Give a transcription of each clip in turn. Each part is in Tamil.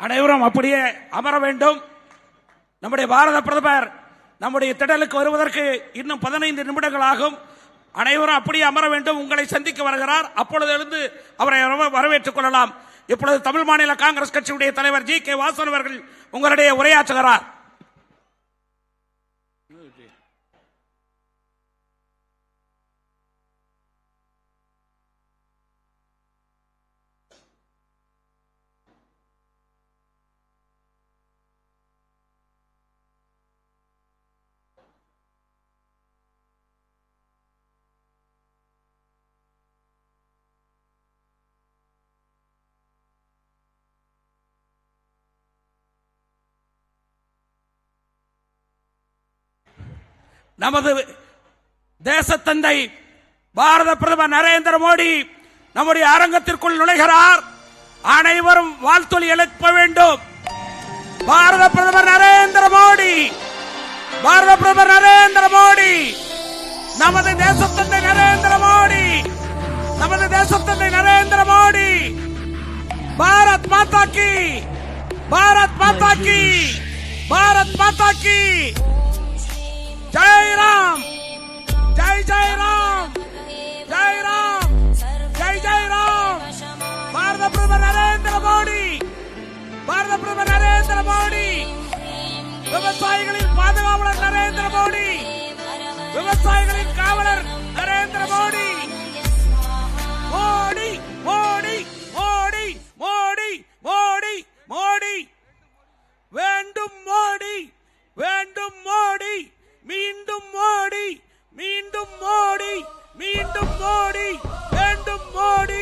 அனைவரும் அப்படியே அமர வேண்டும். நம்முடைய பாரத பிரதமர் நம்முடைய திடலுக்கு வருவதற்கு இன்னும் 15 நிமிடங்கள் ஆகும். அனைவரும் அப்படியே அமர வேண்டும். உங்களை சந்திக்க வருகிறார். அப்பொழுது எழுந்து அவரை வரவேற்றுக் கொள்ளலாம். இப்பொழுது தமிழ் மாநில காங்கிரஸ் கட்சியுடைய தலைவர் ஜி.கே. வாசன் அவர்கள் உங்களுடைய உரையாற்றுகிறார். நமது தேசத்தந்தை பாரத பிரதமர் நரேந்திர மோடி நம்முடைய அரங்கத்திற்குள் நுழைகிறார். அனைவரும் வாழ்த்தொலி எழுப்ப வேண்டும். பாரத பிரதமர் நரேந்திர மோடி, பாரத பிரதமர் நரேந்திர மோடி, நமது தேசத்தந்தை நரேந்திர மோடி, நமது தேசத்தந்தை நரேந்திர மோடி. பாரத் மாதா கி, பாரத் மாதா கி, பாரத் மாதா கி. जय राम, जय जय राम, जय राम, जय जय राम. भारत प्रदमर नरेंद्र मोदी, भारत प्रदमर नरेंद्र मोदी, விவசாயிகளின் பாதுகாவலர் நரேந்திர மோடி, விவசாயிகளின் காவலர் நரேந்திர மோடி. மோடி மோடி மோடி மோடி மோடி மோடி வேண்டும். மோடி வேண்டும். மோடி மீண்டும் மோடி, மீண்டும் மோடி, மீண்டும் மோடி வேண்டும். மோடி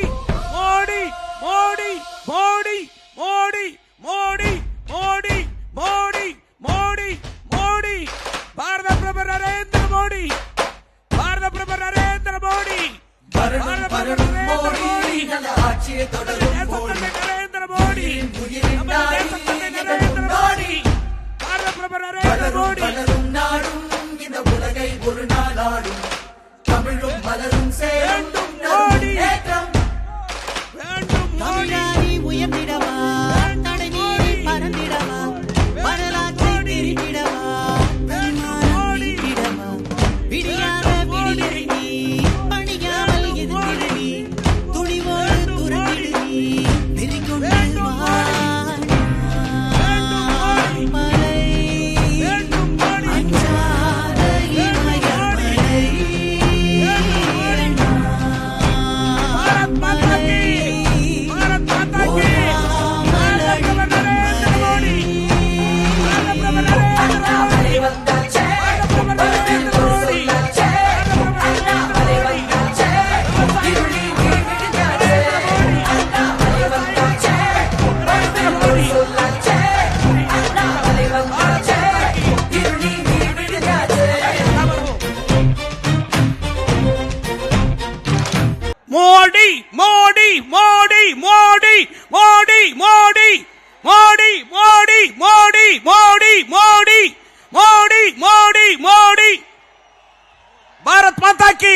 மோடி மோடி மோடி மோடி மோடி மோடி மோடி மோடி மோடி. பாரத பிரதமர் நரேந்திர மோடி, பாரத பிரதமர் நரேந்திர மோடி, பாரத பிரதமர் நரேந்திர மோடி, நரேந்திர மோடி, நரேந்திர மோடி, பாரத பிரதமர் நரேந்திர மோடி. உலகை ஒரு நாளாடும் தமிழும் மலரும் சேர்ந்தும் ஏற்றம் வேண்டும். மோடி உயர்ந்திடவா, தடைமீறி பறந்திடவா, வரலாற்றை தெரிந்திடவா, விடவா, விடியாத விடியறி நீ, பணியாமல் எதிர்த்திடு நீ, துணிவோடு துறந்திடு நீ, நெறிக்கொண்டு பாரத் மாதா கி.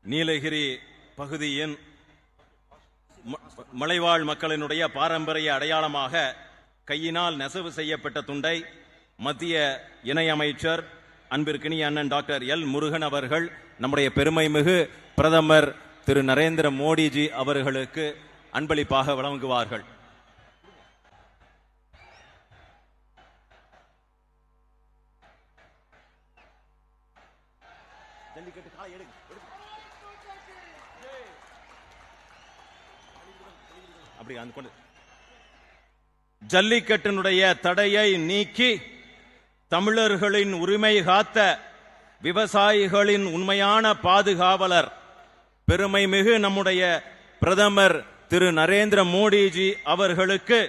நீலகிரி பகுதியின் மலைவாழ் மக்களினுடைய பாரம்பரிய அடையாளமாக கையினால் நெசவு செய்யப்பட்ட துண்டை மத்திய இணையமைச்சர் அன்பிற்கினிய அண்ணன் டாக்டர் எல் முருகன் அவர்கள் நம்முடைய பெருமைமிகு பிரதமர் திரு நரேந்திர மோடிஜி அவர்களுக்கு அன்பளிப்பாக வழங்குவார்கள். ஜல்லிக்கட்டினுடைய தடையை நீக்கி தமிழர்களின் உரிமை காத்த விவசாயிகளின் உண்மையான பாதுகாவலர் பெருமைமிகு நம்முடைய பிரதமர் திரு நரேந்திர மோடிஜி அவர்களுக்கு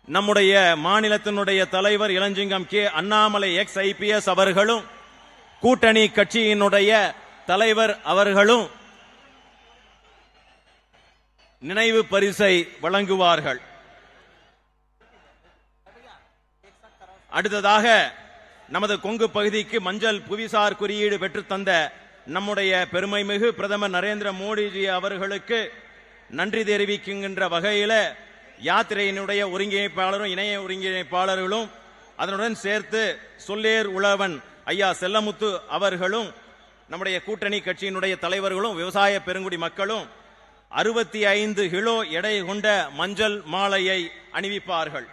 நம்முடைய மாநிலத்தினுடைய தலைவர் இளஞ்சிங்கம் கே. அண்ணாமலை எக்ஸ் ஐபிஎஸ் அவர்களும் கூட்டணி கட்சியினுடைய தலைவர் அவர்களும் நினைவு பரிசை வழங்குவார்கள். அடுத்ததாக நமது கொங்கு பகுதிக்கு மஞ்சள் புவிசார் குறியீடு பெற்று தந்த நம்முடைய பெருமைமிகு பிரதமர் நரேந்திர மோடிஜி அவர்களுக்கு நன்றி தெரிவிக்கின்ற வகையில யாத்திரையினுடைய ஒருங்கிணைப்பாளரும் இணைய ஒருங்கிணைப்பாளர்களும் அதனுடன் சேர்த்து சொல்லேர் உழவன் ஐயா செல்லமுத்து அவர்களும் நம்முடைய கூட்டணி கட்சியினுடைய தலைவர்களும் விவசாய பெருங்குடி மக்களும் 65 கிலோ எடை கொண்ட மஞ்சள் மாலையை அணிவிப்பார்கள்.